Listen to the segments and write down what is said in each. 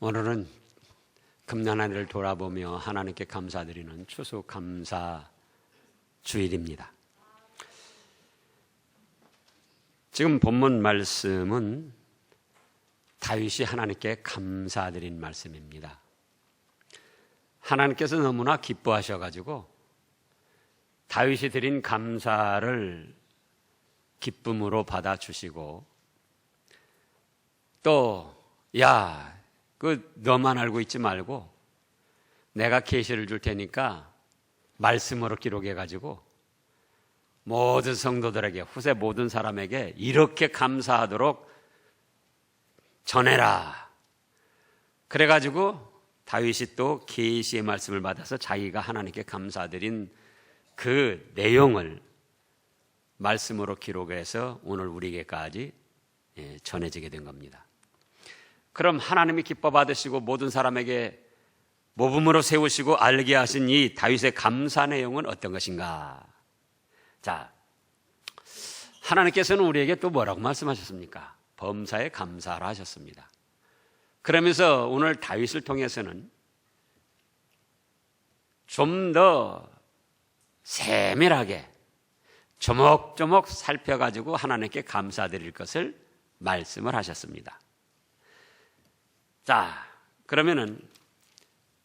오늘은 금년 한 해를 돌아보며 하나님께 감사드리는 추수감사 주일입니다. 지금 본문 말씀은 다윗이 하나님께 감사드린 말씀입니다. 하나님께서 너무나 기뻐하셔가지고 다윗이 드린 감사를 기쁨으로 받아주시고 또 너만 알고 있지 말고 내가 계시를 줄 테니까 말씀으로 기록해가지고 모든 성도들에게, 후세 모든 사람에게 이렇게 감사하도록 전해라. 그래가지고 다윗이 또 계시의 말씀을 받아서 자기가 하나님께 감사드린 그 내용을 말씀으로 기록해서 오늘 우리에게까지 전해지게 된 겁니다. 그럼 하나님이 기뻐 받으시고 모든 사람에게 모범으로 세우시고 알게 하신 이 다윗의 감사 내용은 어떤 것인가? 자, 하나님께서는 우리에게 또 뭐라고 말씀하셨습니까? 범사에 감사하라 하셨습니다. 그러면서 오늘 다윗을 통해서는 좀 더 세밀하게 조목조목 살펴가지고 하나님께 감사드릴 것을 말씀을 하셨습니다. 자, 그러면은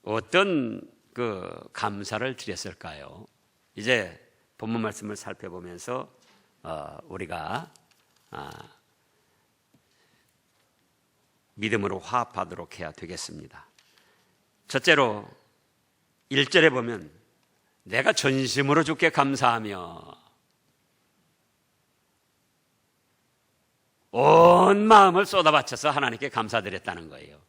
어떤 감사를 드렸을까요? 이제 본문 말씀을 살펴보면서 우리가 믿음으로 화합하도록 해야 되겠습니다. 첫째로 1절에 보면 내가 전심으로 주께 감사하며 온 마음을 쏟아바쳐서 하나님께 감사드렸다는 거예요.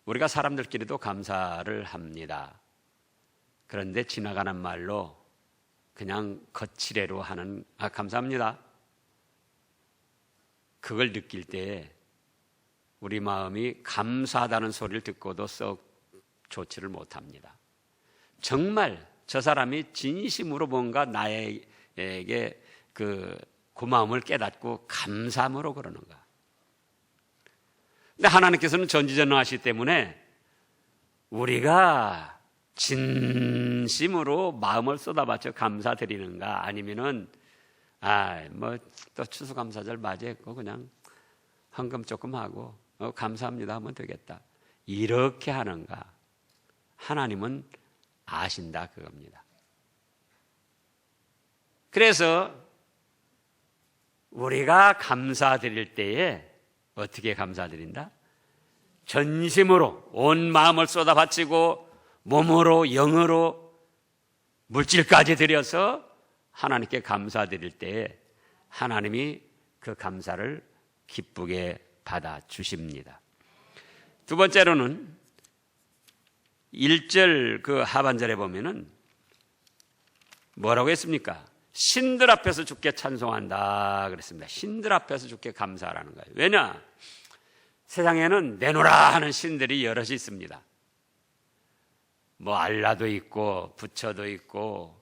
우리가 사람들끼리도 감사를 합니다. 그런데 지나가는 말로 그냥 거칠애로 하는 감사합니다. 그걸 느낄 때 우리 마음이 감사하다는 소리를 듣고도 썩 좋지를 못합니다. 정말 저 사람이 진심으로 뭔가 나에게 고마움을 깨닫고 감사함으로 그러는가. 근데 하나님께서는 전지전능하시기 때문에 우리가 진심으로 마음을 쏟아바쳐 감사드리는가, 아니면은 또 추수감사절 맞이했고 그냥 헌금 조금 하고 감사합니다 하면 되겠다, 이렇게 하는가. 하나님은 아신다 그겁니다. 그래서 우리가 감사드릴 때에 어떻게 감사드린다? 전심으로 온 마음을 쏟아바치고 몸으로 영으로 물질까지 들여서 하나님께 감사드릴 때에 하나님이 그 감사를 기쁘게 받아주십니다. 두 번째로는 1절 하반절에 보면은 뭐라고 했습니까? 신들 앞에서 주께 찬송한다 그랬습니다. 신들 앞에서 주께 감사하라는 거예요. 왜냐? 세상에는 내놓으라 하는 신들이 여럿이 있습니다. 알라도 있고 부처도 있고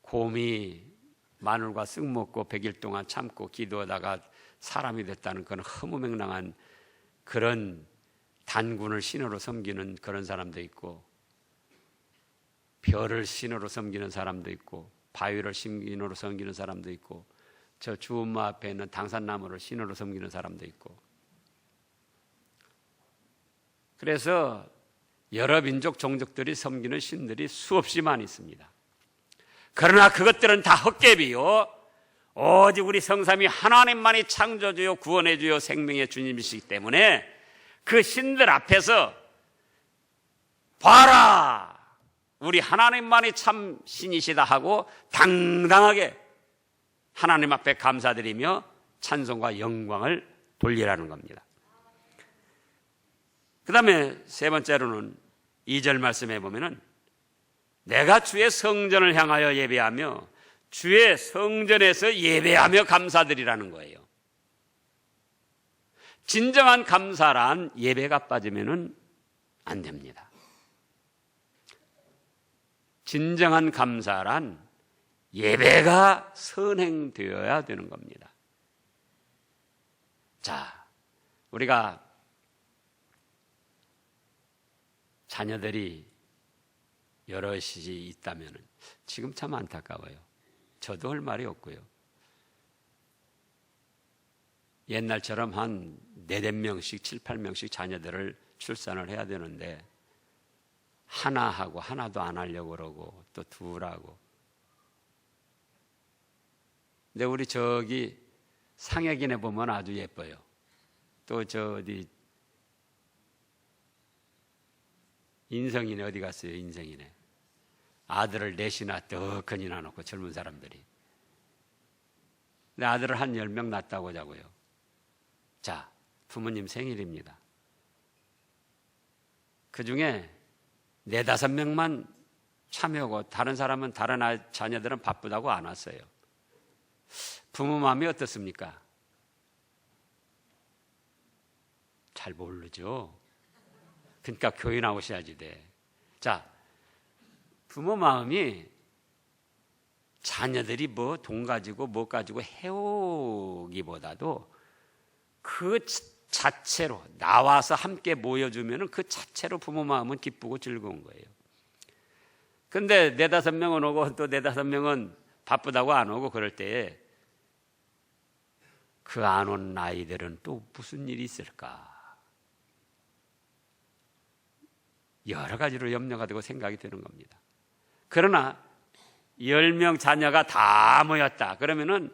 곰이 마늘과 쓱 먹고 100일 동안 참고 기도하다가 사람이 됐다는 그런 허무맹랑한 그런 단군을 신으로 섬기는 그런 사람도 있고, 별을 신으로 섬기는 사람도 있고, 바위를 신으로 섬기는 사람도 있고, 저 주엄마 앞에 있는 당산나무를 신으로 섬기는 사람도 있고. 그래서 여러 민족 종족들이 섬기는 신들이 수없이 많이 있습니다. 그러나 그것들은 다 헛개비요, 오직 우리 성삼위 하나님만이 창조주요 구원해주요 생명의 주님이시기 때문에 그 신들 앞에서 봐라, 우리 하나님만이 참 신이시다 하고 당당하게 하나님 앞에 감사드리며 찬송과 영광을 돌리라는 겁니다. 그 다음에 세 번째로는 2절 말씀해 보면은 내가 주의 성전을 향하여 예배하며 주의 성전에서 예배하며 감사드리라는 거예요. 진정한 감사란 예배가 빠지면은 안 됩니다. 진정한 감사란 예배가 선행되어야 되는 겁니다. 자, 우리가 자녀들이 여럿이 있다면 지금 참 안타까워요. 저도 할 말이 없고요. 옛날처럼 한 4-5명씩 7-8명씩 자녀들을 출산을 해야 되는데 하나 하고 하나도 안 하려고 그러고 또 둘하고. 근데 우리 저기 상혁이네 보면 아주 예뻐요. 또 저 어디 인성이네 어디 갔어요? 인성이네. 아들을 넷이나 떡하니 낳아놓고 젊은 사람들이. 근데 아들을 한 10명 낳았다고 하자고요. 자, 부모님 생일입니다. 그 중에 4-5명만 참여하고 다른 사람은 다른 자녀들은 바쁘다고 안 왔어요. 부모 마음이 어떻습니까? 잘 모르죠. 그러니까 교회 나오셔야지 돼. 자, 부모 마음이 자녀들이 뭐 돈 가지고 뭐 가지고 해오기보다도 그 자체로 나와서 함께 모여주면 그 자체로 부모 마음은 기쁘고 즐거운 거예요. 근데 4-5명은 오고 또 4-5명은 바쁘다고 안 오고 그럴 때에 그 안 온 아이들은 또 무슨 일이 있을까? 여러 가지로 염려가 되고 생각이 되는 겁니다. 그러나 10명 자녀가 다 모였다. 그러면은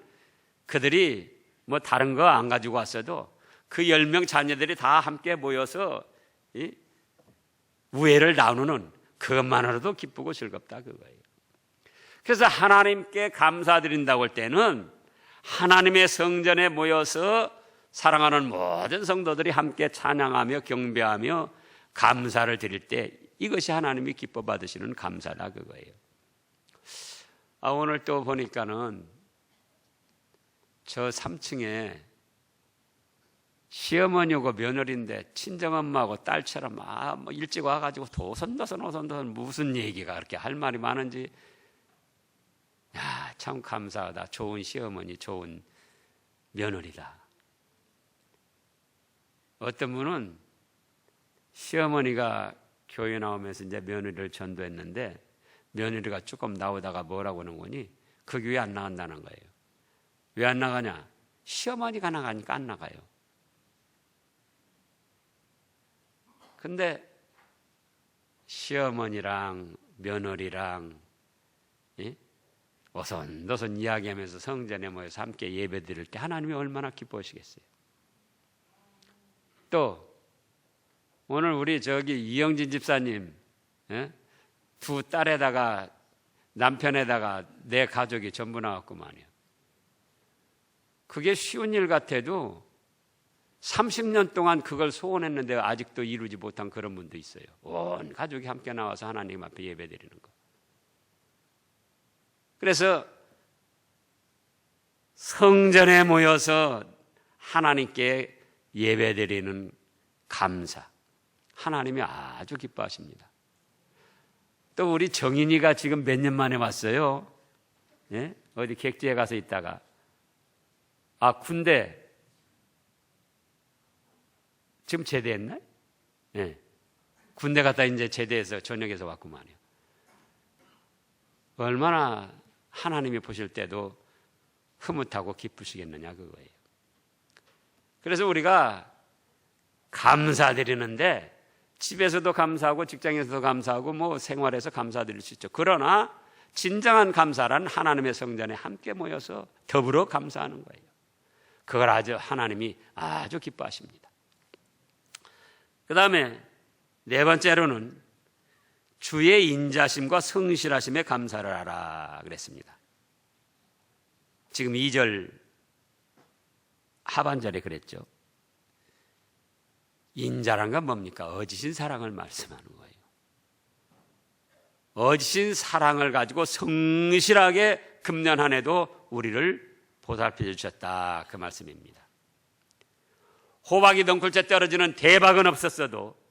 그들이 뭐 다른 거 안 가지고 왔어도 그 10명 자녀들이 다 함께 모여서 우애를 나누는 그것만으로도 기쁘고 즐겁다 그거예요. 그래서 하나님께 감사드린다고 할 때는 하나님의 성전에 모여서 사랑하는 모든 성도들이 함께 찬양하며 경배하며 감사를 드릴 때 이것이 하나님이 기뻐 받으시는 감사다 그거예요. 오늘 또 보니까는 저 3층에 시어머니하고 며느리인데 친정엄마하고 딸처럼 뭐 일찍 와가지고 도선도선 무슨 얘기가 그렇게 할 말이 많은지 참 감사하다. 좋은 시어머니, 좋은 며느리다. 어떤 분은 시어머니가 교회 나오면서 이제 며느리를 전도했는데 며느리가 조금 나오다가 뭐라고 하는 거니? 그 교회 안 나간다는 거예요. 왜 안 나가냐? 시어머니가 나가니까 안 나가요. 근데 시어머니랑 며느리랑 어선도선 이야기하면서 성전에 모여서 함께 예배 드릴 때 하나님이 얼마나 기뻐하시겠어요. 또 오늘 우리 저기 이영진 집사님 2 딸에다가 남편에다가 내 가족이 전부 나왔구만요. 그게 쉬운 일 같아도 30년 동안 그걸 소원했는데 아직도 이루지 못한 그런 분도 있어요. 온 가족이 함께 나와서 하나님 앞에 예배드리는 거. 그래서 성전에 모여서 하나님께 예배드리는 감사, 하나님이 아주 기뻐하십니다. 또 우리 정인이가 지금 몇 년 만에 왔어요. 예? 어디 객지에 가서 있다가 군대 지금 제대했나? 예. 군대 갔다 이제 제대해서 전역에서 왔구만요. 얼마나 하나님이 보실 때도 흐뭇하고 기쁘시겠느냐 그거예요. 그래서 우리가 감사드리는데 집에서도 감사하고 직장에서도 감사하고 뭐 생활에서 감사드릴 수 있죠. 그러나 진정한 감사란 하나님의 성전에 함께 모여서 더불어 감사하는 거예요. 그걸 아주 하나님이 아주 기뻐하십니다. 그 다음에 4번째로는 주의 인자심과 성실하심에 감사를 하라 그랬습니다. 지금 2절 하반절에 그랬죠. 인자란 건 뭡니까? 어지신 사랑을 말씀하는 거예요. 어지신 사랑을 가지고 성실하게 금년 한 해도 우리를 보살펴 주셨다 그 말씀입니다. 호박이 덩굴째 떨어지는 대박은 없었어도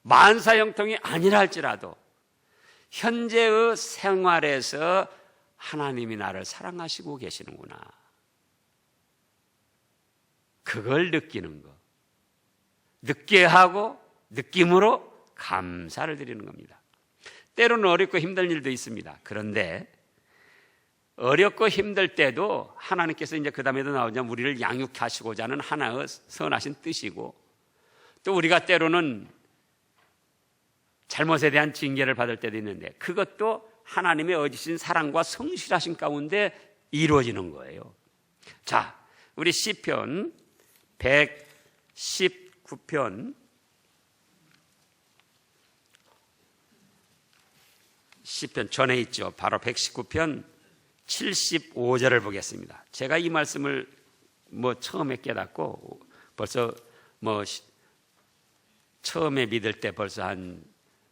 만사형통이 아니라 할지라도 현재의 생활에서 하나님이 나를 사랑하시고 계시는구나. 그걸 느끼는 거. 느끼게 하고 느낌으로 감사를 드리는 겁니다. 때로는 어렵고 힘든 일도 있습니다. 그런데 어렵고 힘들 때도 하나님께서 이제 그 다음에도 나오자면 우리를 양육하시고자 하는 하나의 선하신 뜻이고, 또 우리가 때로는 잘못에 대한 징계를 받을 때도 있는데 그것도 하나님의 어지신 사랑과 성실하신 가운데 이루어지는 거예요. 자, 우리 시편 119편 10편 전에 있죠. 바로 119편 75절을 보겠습니다. 제가 이 말씀을 처음에 깨닫고 벌써 처음에 믿을 때 벌써 한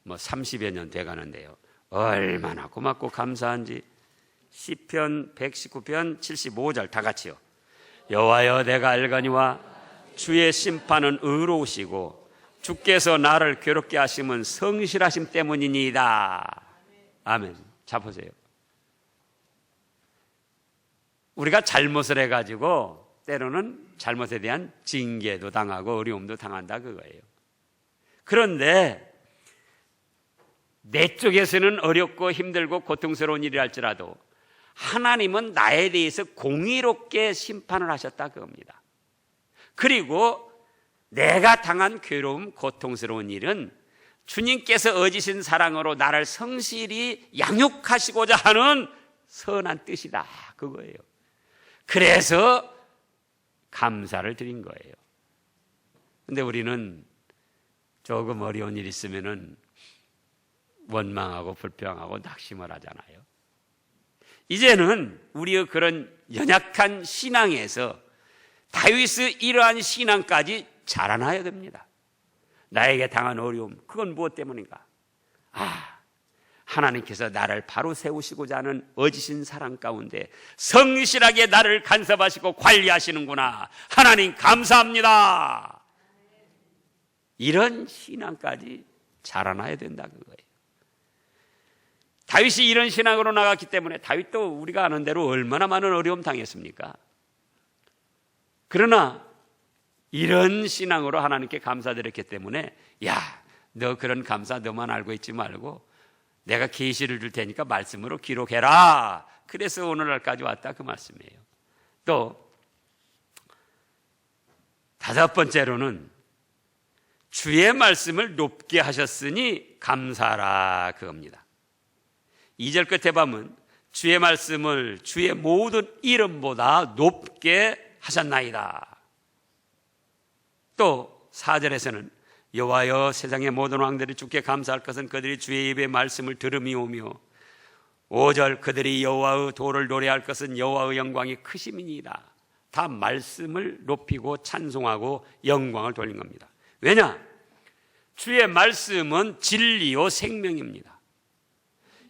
30여 년 돼 가는데요. 얼마나 고맙고 감사한지. 시편 119편 75절 다 같이요. 여호와여, 내가 알거니와 주의 심판은 의로우시고 주께서 나를 괴롭게 하심은 성실하심 때문이니이다. 아멘. 자, 보세요. 우리가 잘못을 해가지고 때로는 잘못에 대한 징계도 당하고 어려움도 당한다 그거예요. 그런데 내 쪽에서는 어렵고 힘들고 고통스러운 일이 할지라도 하나님은 나에 대해서 공의롭게 심판을 하셨다 그겁니다. 그리고 내가 당한 괴로움, 고통스러운 일은 주님께서 어지신 사랑으로 나를 성실히 양육하시고자 하는 선한 뜻이다 그거예요. 그래서 감사를 드린 거예요. 근데 우리는 조금 어려운 일 있으면은 원망하고 불평하고 낙심을 하잖아요. 이제는 우리의 그런 연약한 신앙에서 다윗의 이러한 신앙까지 자라나야 됩니다. 나에게 당한 어려움, 그건 무엇 때문인가? 하나님께서 나를 바로 세우시고자 하는 어지신 사랑 가운데 성실하게 나를 간섭하시고 관리하시는구나. 하나님 감사합니다. 이런 신앙까지 자라나야 된다 그거예요. 다윗이 이런 신앙으로 나갔기 때문에 다윗도 우리가 아는 대로 얼마나 많은 어려움 당했습니까? 그러나 이런 신앙으로 하나님께 감사드렸기 때문에 너 그런 감사 너만 알고 있지 말고 내가 계시를 줄 테니까 말씀으로 기록해라. 그래서 오늘날까지 왔다 그 말씀이에요. 또 다섯 번째로는 주의 말씀을 높게 하셨으니 감사하라 그겁니다. 2절 끝에 보면 주의 말씀을 주의 모든 이름보다 높게 하셨나이다. 또 4절에서는 여호와여, 세상의 모든 왕들이 주께 감사할 것은 그들이 주의 입의 말씀을 들음이오며 5절 그들이 여호와의 도를 노래할 것은 여호와의 영광이 크심이니이다. 다 말씀을 높이고 찬송하고 영광을 돌린 겁니다. 왜냐? 주의 말씀은 진리요 생명입니다.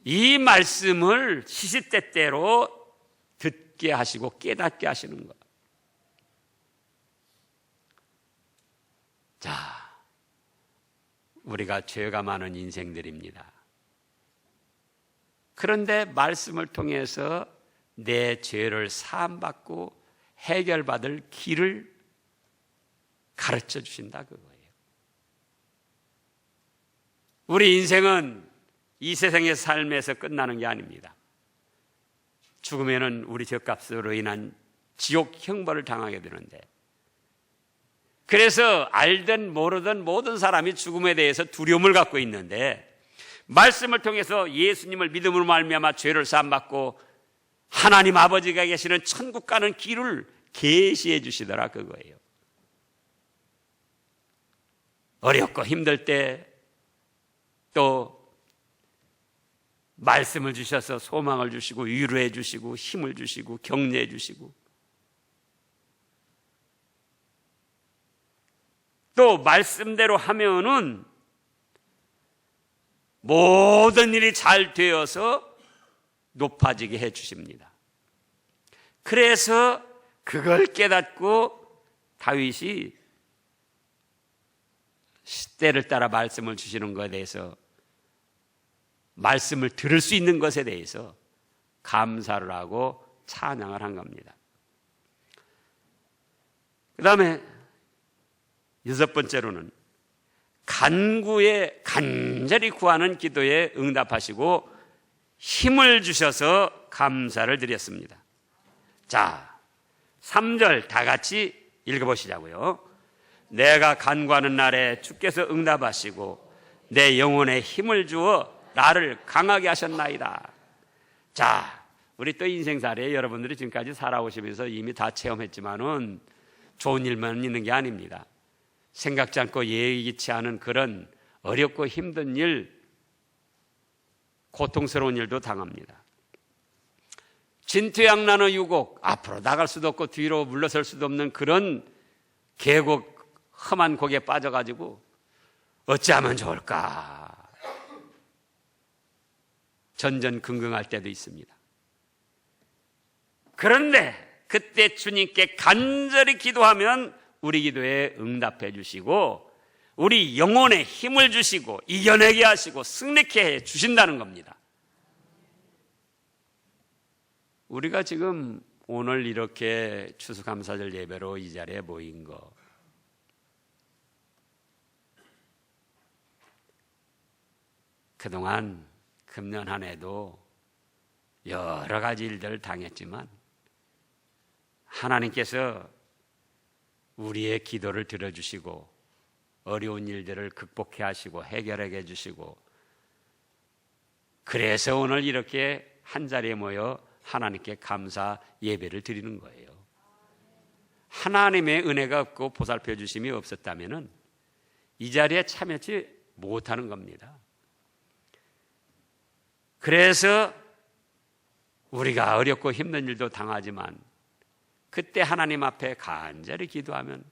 이 말씀을 시시때때로 듣게 하시고 깨닫게 하시는 것. 자, 우리가 죄가 많은 인생들입니다. 그런데 말씀을 통해서 내 죄를 사함받고 해결받을 길을 가르쳐 주신다 그거예요. 우리 인생은 이 세상의 삶에서 끝나는 게 아닙니다. 죽으면은 우리 죄값으로 인한 지옥 형벌을 당하게 되는데, 그래서 알든 모르든 모든 사람이 죽음에 대해서 두려움을 갖고 있는데 말씀을 통해서 예수님을 믿음으로 말미암아 죄를 사함받고 하나님 아버지가 계시는 천국 가는 길을 계시해 주시더라 그거예요. 어렵고 힘들 때 또 말씀을 주셔서 소망을 주시고 위로해 주시고 힘을 주시고 격려해 주시고 또 말씀대로 하면은 모든 일이 잘 되어서 높아지게 해 주십니다. 그래서 그걸 깨닫고 다윗이 때를 따라 말씀을 주시는 것에 대해서, 말씀을 들을 수 있는 것에 대해서 감사를 하고 찬양을 한 겁니다. 그 다음에 여섯 번째로는 간절히 구하는 기도에 응답하시고 힘을 주셔서 감사를 드렸습니다. 자, 3절 다 같이 읽어보시자고요. 내가 간구하는 날에 주께서 응답하시고 내 영혼에 힘을 주어 나를 강하게 하셨나이다. 자, 우리 또 인생살이에 여러분들이 지금까지 살아오시면서 이미 다 체험했지만은 좋은 일만 있는 게 아닙니다. 생각지 않고 예기치 않은 그런 어렵고 힘든 일, 고통스러운 일도 당합니다. 진퇴양난의 유곡, 앞으로 나갈 수도 없고 뒤로 물러설 수도 없는 그런 계곡, 험한 곡에 빠져가지고 어찌하면 좋을까 전전긍긍할 때도 있습니다. 그런데 그때 주님께 간절히 기도하면 우리 기도에 응답해 주시고 우리 영혼에 힘을 주시고 이겨내게 하시고 승리케 해 주신다는 겁니다. 우리가 지금 오늘 이렇게 추수감사절 예배로 이 자리에 모인 거, 그동안 금년 한 해도 여러 가지 일들을 당했지만 하나님께서 우리의 기도를 들어주시고 어려운 일들을 극복해 하시고 해결하게 해주시고, 그래서 오늘 이렇게 한 자리에 모여 하나님께 감사 예배를 드리는 거예요. 하나님의 은혜가 없고 보살펴 주심이 없었다면 이 자리에 참여하지 못하는 겁니다. 그래서 우리가 어렵고 힘든 일도 당하지만 그때 하나님 앞에 간절히 기도하면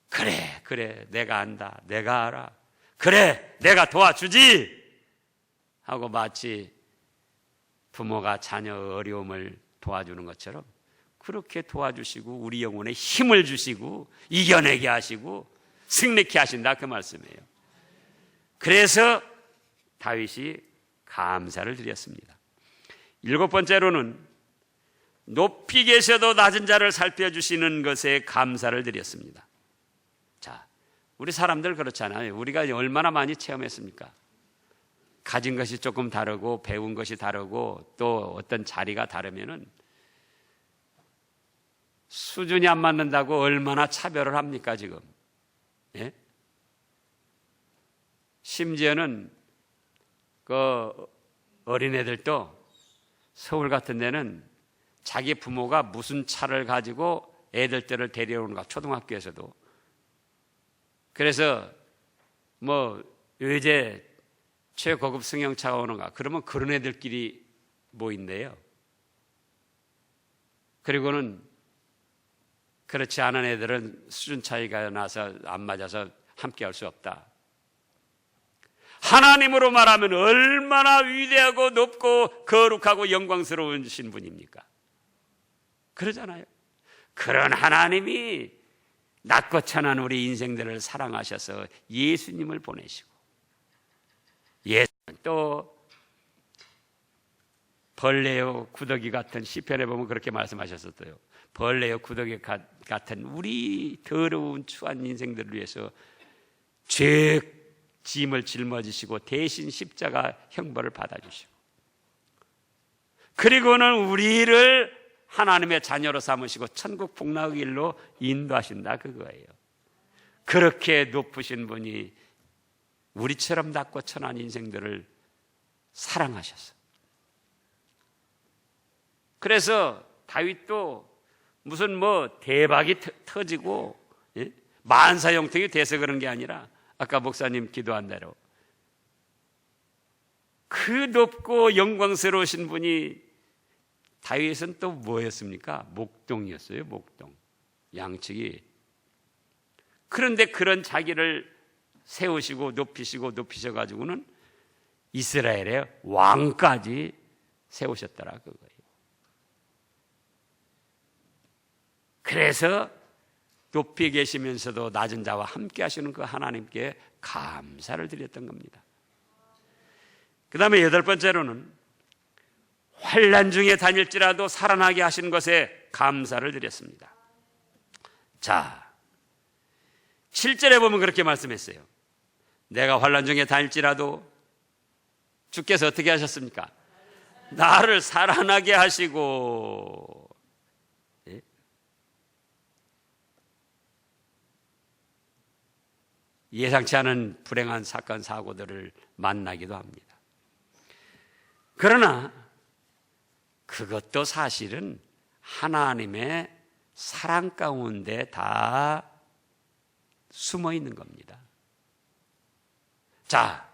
그래 내가 안다, 내가 알아, 그래 내가 도와주지 하고 마치 부모가 자녀 어려움을 도와주는 것처럼 그렇게 도와주시고 우리 영혼에 힘을 주시고 이겨내게 하시고 승리케 하신다, 그 말씀이에요. 그래서 다윗이 감사를 드렸습니다. 일곱 번째로는 높이 계셔도 낮은 자를 살펴주시는 것에 감사를 드렸습니다. 자, 우리 사람들 그렇잖아요. 우리가 얼마나 많이 체험했습니까? 가진 것이 조금 다르고 배운 것이 다르고 또 어떤 자리가 다르면은 수준이 안 맞는다고 얼마나 차별을 합니까 지금? 예? 심지어는 그 어린애들도 서울 같은 데는 자기 부모가 무슨 차를 가지고 애들들을 데려오는가, 초등학교에서도. 그래서 뭐 의제 최고급 승용차가 오는가, 그러면 그런 애들끼리 모인대요. 그리고는 그렇지 않은 애들은 수준 차이가 나서 안 맞아서 함께 할 수 없다. 하나님으로 말하면 얼마나 위대하고 높고 거룩하고 영광스러우신 분입니까? 그러잖아요. 그런 하나님이 낮고 천한 우리 인생들을 사랑하셔서 예수님을 보내시고, 예수는 또 벌레요 구더기 같은, 시편에 보면 그렇게 말씀하셨었어요. 벌레요 구더기 같은 우리 더러운 추한 인생들을 위해서 죄 짐을 짊어지시고 대신 십자가 형벌을 받아주시고, 그리고는 우리를 하나님의 자녀로 삼으시고 천국 복락의 길로 인도하신다, 그거예요. 그렇게 높으신 분이 우리처럼 낮고 천한 인생들을 사랑하셨어. 그래서 다윗도 무슨 뭐 대박이 터지고 만사형통이 돼서 그런 게 아니라 아까 목사님 기도한 대로 그 높고 영광스러우신 분이, 다윗은 또 뭐였습니까? 목동이었어요. 목동, 양측이. 그런데 그런 자기를 세우시고 높이셔가지고는 이스라엘의 왕까지 세우셨더라, 그거예요. 그래서 높이 계시면서도 낮은 자와 함께 하시는 그 하나님께 감사를 드렸던 겁니다. 그 다음에 여덟 번째로는 환난 중에 다닐지라도 살아나게 하신 것에 감사를 드렸습니다. 자, 7절에 보면 그렇게 말씀했어요. 내가 환난 중에 다닐지라도 주께서 어떻게 하셨습니까? 나를 살아나게 하시고. 예? 예상치 않은 불행한 사건 사고들을 만나기도 합니다. 그러나 그것도 사실은 하나님의 사랑 가운데 다 숨어 있는 겁니다. 자,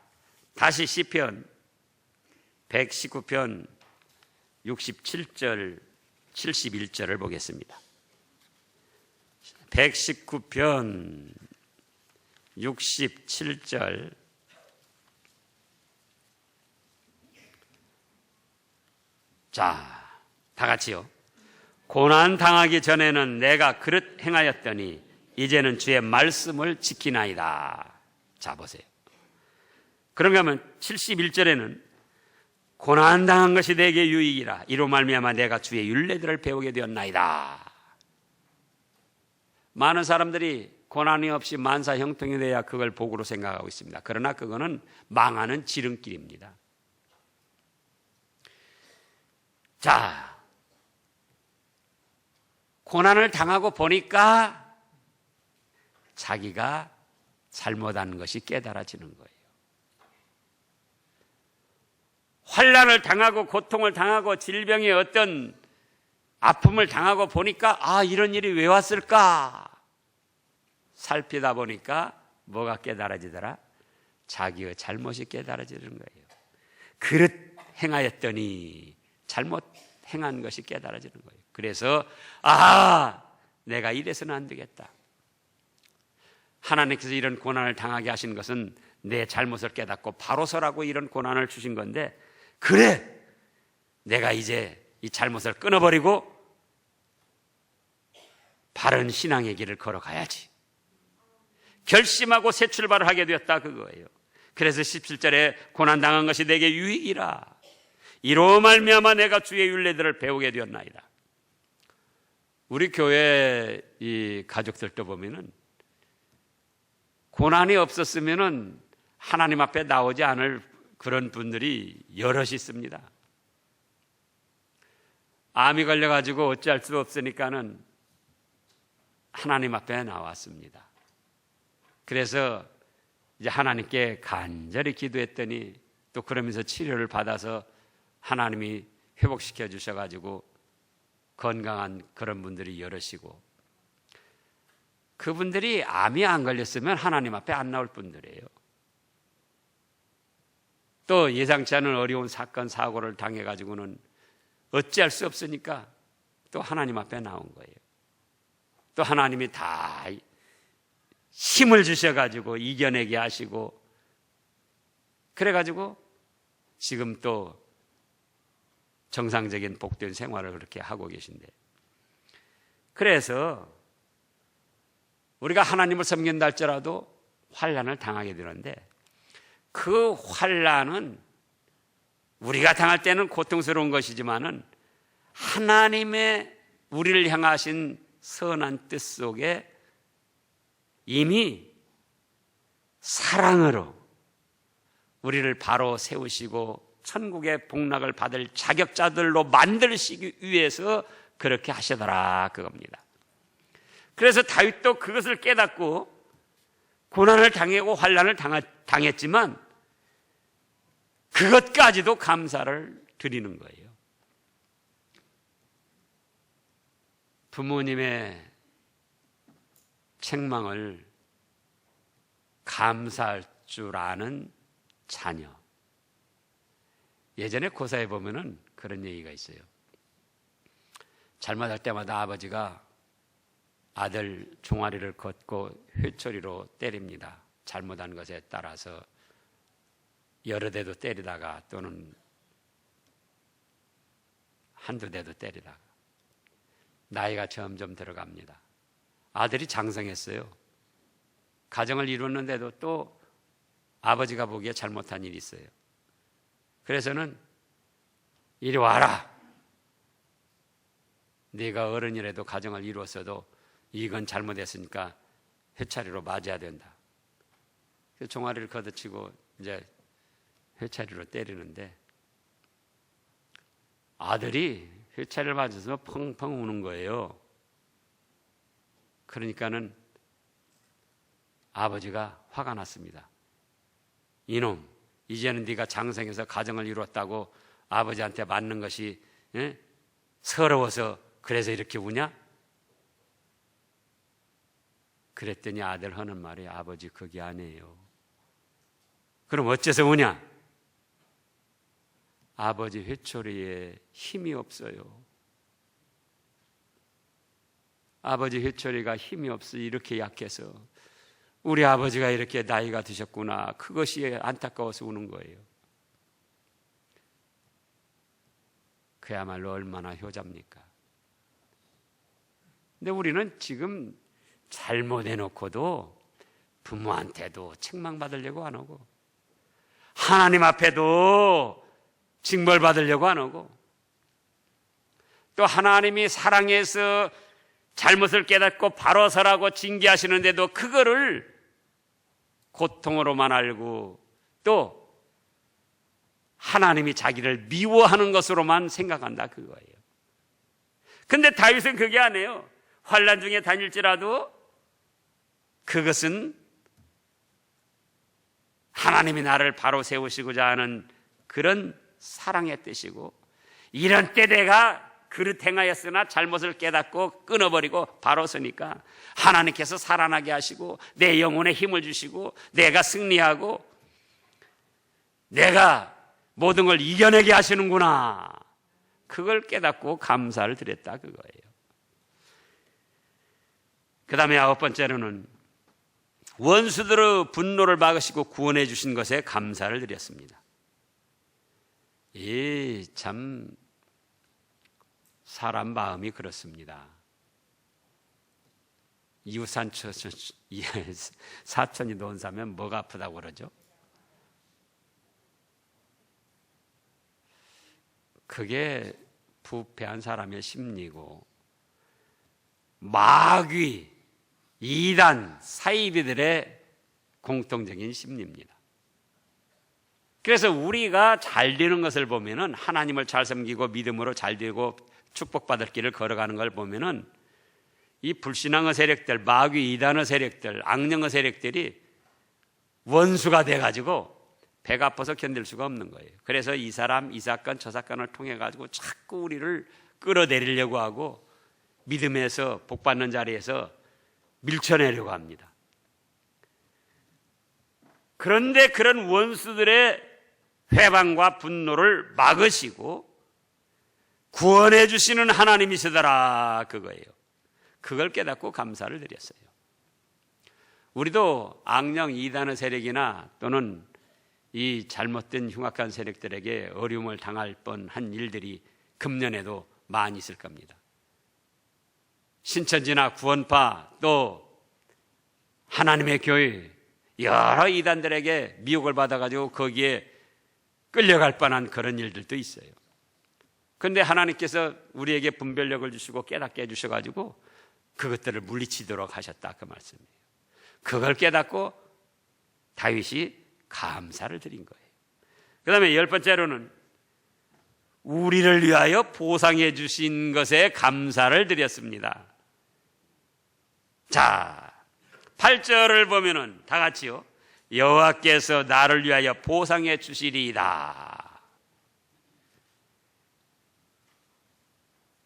다시 시편 119편 67절 71절을 보겠습니다. 119편 67절 자, 다 같이요. 고난 당하기 전에는 내가 그릇 행하였더니 이제는 주의 말씀을 지키나이다. 자, 보세요. 그런가 하면 71절에는 고난 당한 것이 내게 유익이라 이로 말미암아 내가 주의 율례들을 배우게 되었나이다. 많은 사람들이 고난이 없이 만사 형통이 돼야 그걸 복으로 생각하고 있습니다. 그러나 그거는 망하는 지름길입니다. 자, 고난을 당하고 보니까 자기가 잘못한 것이 깨달아지는 거예요. 환난을 당하고 고통을 당하고 질병의 어떤 아픔을 당하고 보니까 아, 이런 일이 왜 왔을까? 살피다 보니까 뭐가 깨달아지더라? 자기의 잘못이 깨달아지는 거예요. 그릇 행하였더니 잘못 행한 것이 깨달아지는 거예요. 그래서 내가 이래서는 안 되겠다. 하나님께서 이런 고난을 당하게 하신 것은 내 잘못을 깨닫고 바로 서라고 이런 고난을 주신 건데, 그래, 내가 이제 이 잘못을 끊어버리고 바른 신앙의 길을 걸어가야지. 결심하고 새 출발을 하게 되었다, 그거예요. 그래서 17절에 고난당한 것이 내게 유익이라 이로 말미암아 내가 주의 율례들을 배우게 되었나이다. 우리 교회 이 가족들도 보면은 고난이 없었으면은 하나님 앞에 나오지 않을 그런 분들이 여럿이 있습니다. 암이 걸려가지고 어찌할 수 없으니까는 하나님 앞에 나왔습니다. 그래서 이제 하나님께 간절히 기도했더니 또 그러면서 치료를 받아서 하나님이 회복시켜 주셔가지고 건강한 그런 분들이 여럿이고, 그분들이 암이 안 걸렸으면 하나님 앞에 안 나올 분들이에요. 또 예상치 않은 어려운 사건 사고를 당해가지고는 어찌할 수 없으니까 또 하나님 앞에 나온 거예요. 또 하나님이 다 힘을 주셔가지고 이겨내게 하시고, 그래가지고 지금 또 정상적인 복된 생활을 그렇게 하고 계신데, 그래서 우리가 하나님을 섬긴다 할지라도 환난을 당하게 되는데, 그 환난은 우리가 당할 때는 고통스러운 것이지만은 하나님의 우리를 향하신 선한 뜻 속에 이미 사랑으로 우리를 바로 세우시고 천국의 복락을 받을 자격자들로 만들시기 위해서 그렇게 하시더라, 그겁니다. 그래서 다윗도 그것을 깨닫고 고난을 당하고 환난을 당했지만 그것까지도 감사를 드리는 거예요. 부모님의 책망을 감사할 줄 아는 자녀. 예전에 고사에 보면은 그런 얘기가 있어요. 잘못할 때마다 아버지가 아들 종아리를 걷고 회초리로 때립니다. 잘못한 것에 따라서 여러 대도 때리다가 또는 한두 대도 때리다가 나이가 점점 들어갑니다. 아들이 장성했어요. 가정을 이루었는데도 또 아버지가 보기에 잘못한 일이 있어요. 그래서는 이리 와라. 네가 어른이라도 가정을 이루었어도 이건 잘못했으니까 회차리로 맞아야 된다. 그래서 종아리를 걷어치고 이제 회차리로 때리는데 아들이 회차리를 맞아서 펑펑 우는 거예요. 그러니까는 아버지가 화가 났습니다. 이놈, 이제는 네가 장성해서 가정을 이뤘다고 아버지한테 맞는 것이 서러워서 그래서 이렇게 우냐? 그랬더니 아들 하는 말이 아버지 그게 아니에요. 그럼 어째서 우냐? 아버지 회초리에 힘이 없어요. 아버지 회초리가 힘이 없어 이렇게 약해서 우리 아버지가 이렇게 나이가 드셨구나. 그것이 안타까워서 우는 거예요. 그야말로 얼마나 효자입니까? 근데 우리는 지금 잘못해놓고도 부모한테도 책망받으려고 안 하고 하나님 앞에도 징벌받으려고 안 하고 또 하나님이 사랑해서 잘못을 깨닫고 바로 서라고 징계하시는데도 그거를 고통으로만 알고 또 하나님이 자기를 미워하는 것으로만 생각한다 그거예요. 근데 다윗은 그게 아니에요. 환난 중에 다닐지라도 그것은 하나님이 나를 바로 세우시고자 하는 그런 사랑의 뜻이고 이런 때 내가 그릇 행하였으나 잘못을 깨닫고 끊어버리고 바로 서니까 하나님께서 살아나게 하시고 내 영혼에 힘을 주시고 내가 승리하고 내가 모든 걸 이겨내게 하시는구나. 그걸 깨닫고 감사를 드렸다 그거예요. 그 다음에 9번째로는 원수들의 분노를 막으시고 구원해 주신 것에 감사를 드렸습니다. 참 사람 마음이 그렇습니다. 이웃 사촌이 논 사면 뭐가 아프다고 그러죠? 그게 부패한 사람의 심리고 마귀, 이단, 사이비들의 공통적인 심리입니다. 그래서 우리가 잘 되는 것을 보면은 하나님을 잘 섬기고 믿음으로 잘 되고 축복받을 길을 걸어가는 걸 보면은 이 불신앙의 세력들, 마귀, 이단의 세력들, 악령의 세력들이 원수가 돼가지고 배가 아파서 견딜 수가 없는 거예요. 그래서 이 사람, 이 사건, 저 사건을 통해 가지고 자꾸 우리를 끌어내리려고 하고 믿음에서 복받는 자리에서 밀쳐내려고 합니다. 그런데 그런 원수들의 회방과 분노를 막으시고 구원해 주시는 하나님이시더라 그거예요. 그걸 깨닫고 감사를 드렸어요. 우리도 악령 이단의 세력이나 또는 이 잘못된 흉악한 세력들에게 어려움을 당할 뻔한 일들이 금년에도 많이 있을 겁니다. 신천지나 구원파 또 하나님의 교회 여러 이단들에게 미혹을 받아가지고 거기에 끌려갈 뻔한 그런 일들도 있어요. 그런데 하나님께서 우리에게 분별력을 주시고 깨닫게 해주셔가지고 그것들을 물리치도록 하셨다 그 말씀이에요. 그걸 깨닫고 다윗이 감사를 드린 거예요. 그 다음에 10번째로는 우리를 위하여 보상해 주신 것에 감사를 드렸습니다. 자, 8절을 보면은 다 같이요. 여호와께서 나를 위하여 보상해 주시리이다.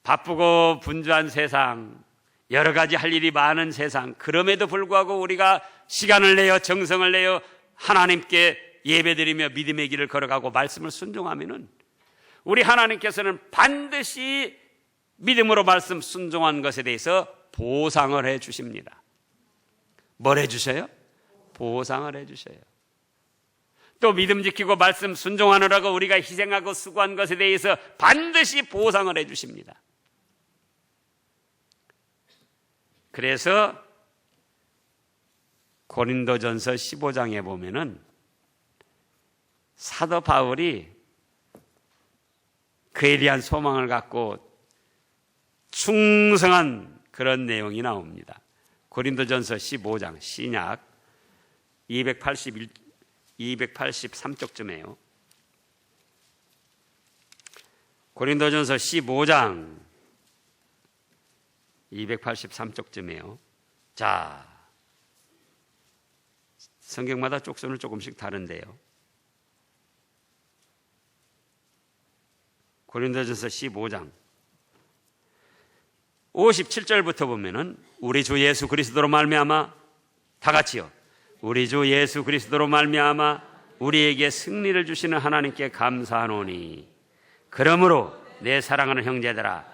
바쁘고 분주한 세상, 여러 가지 할 일이 많은 세상, 그럼에도 불구하고 우리가 시간을 내어 정성을 내어 하나님께 예배드리며 믿음의 길을 걸어가고 말씀을 순종하면은 우리 하나님께서는 반드시 믿음으로 말씀 순종한 것에 대해서 보상을 해 주십니다. 뭘 해 주셔요? 보상을 해 주셔요. 또 믿음 지키고 말씀 순종하느라고 우리가 희생하고 수고한 것에 대해서 반드시 보상을 해 주십니다. 그래서 고린도전서 15장에 보면은 사도 바울이 그에 대한 소망을 갖고 충성한 그런 내용이 나옵니다. 고린도전서 15장 신약 283쪽쯤에요. 고린도전서 15장 283쪽쯤에요. 자, 성경마다 쪽선을 조금씩 다른데요. 고린도전서 15장 57절부터 보면은 우리 주 예수 그리스도로 말미암아 다 같이요. 우리 주 예수 그리스도로 말미암아 우리에게 승리를 주시는 하나님께 감사하노니 그러므로 내 사랑하는 형제들아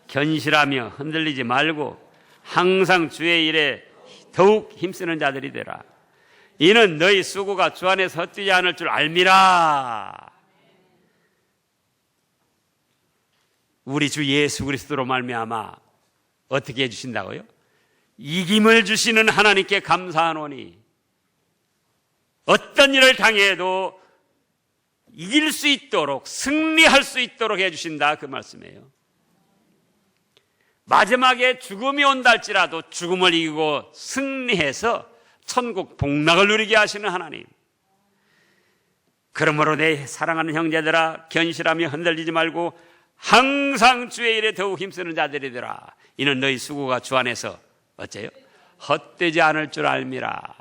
견실하며 흔들리지 말고 항상 주의 일에 더욱 힘쓰는 자들이 되라. 이는 너희 수고가 주 안에서 헛되지 않을 줄 알미라. 우리 주 예수 그리스도로 말미암아 어떻게 해주신다고요? 이김을 주시는 하나님께 감사하노니 어떤 일을 당해도 이길 수 있도록 승리할 수 있도록 해주신다 그 말씀이에요. 마지막에 죽음이 온다 할지라도 죽음을 이기고 승리해서 천국 복락을 누리게 하시는 하나님. 그러므로 내 사랑하는 형제들아 견실하며 흔들리지 말고 항상 주의 일에 더욱 힘쓰는 자들이 되라. 이는 너희 수고가 주 안에서 어째요? 헛되지 않을 줄 알미라.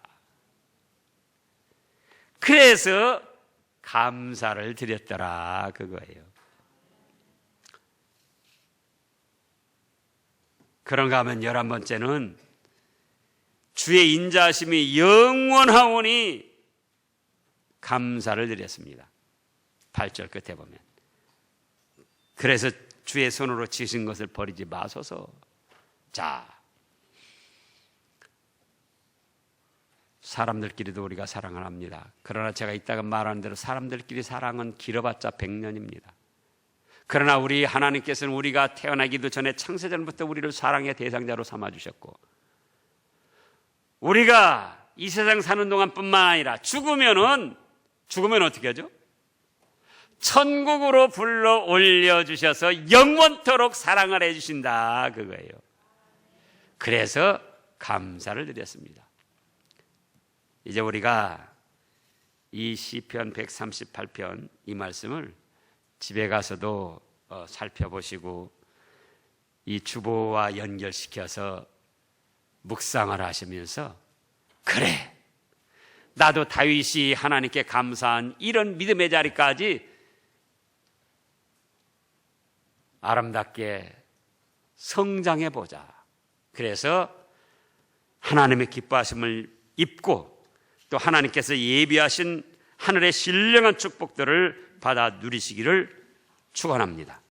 그래서 감사를 드렸더라 그거예요. 그런가 하면 11번째는 주의 인자하심이 영원하오니 감사를 드렸습니다. 8절 끝에 보면 그래서 주의 손으로 지으신 것을 버리지 마소서. 자, 사람들끼리도 우리가 사랑을 합니다. 그러나 제가 이따가 말하는 대로 사람들끼리 사랑은 길어봤자 100년입니다. 그러나 우리 하나님께서는 우리가 태어나기도 전에 창세전부터 우리를 사랑의 대상자로 삼아주셨고 우리가 이 세상 사는 동안뿐만 아니라 죽으면 어떻게 하죠? 천국으로 불러 올려주셔서 영원토록 사랑을 해주신다 그거예요. 그래서 감사를 드렸습니다. 이제 우리가 이 시편 138편 이 말씀을 집에 가서도 살펴보시고 이 주보와 연결시켜서 묵상을 하시면서 그래 나도 다윗이 하나님께 감사한 이런 믿음의 자리까지 아름답게 성장해보자. 그래서 하나님의 기뻐하심을 입고 또 하나님께서 예비하신 하늘의 신령한 축복들을 받아 누리시기를 축원합니다.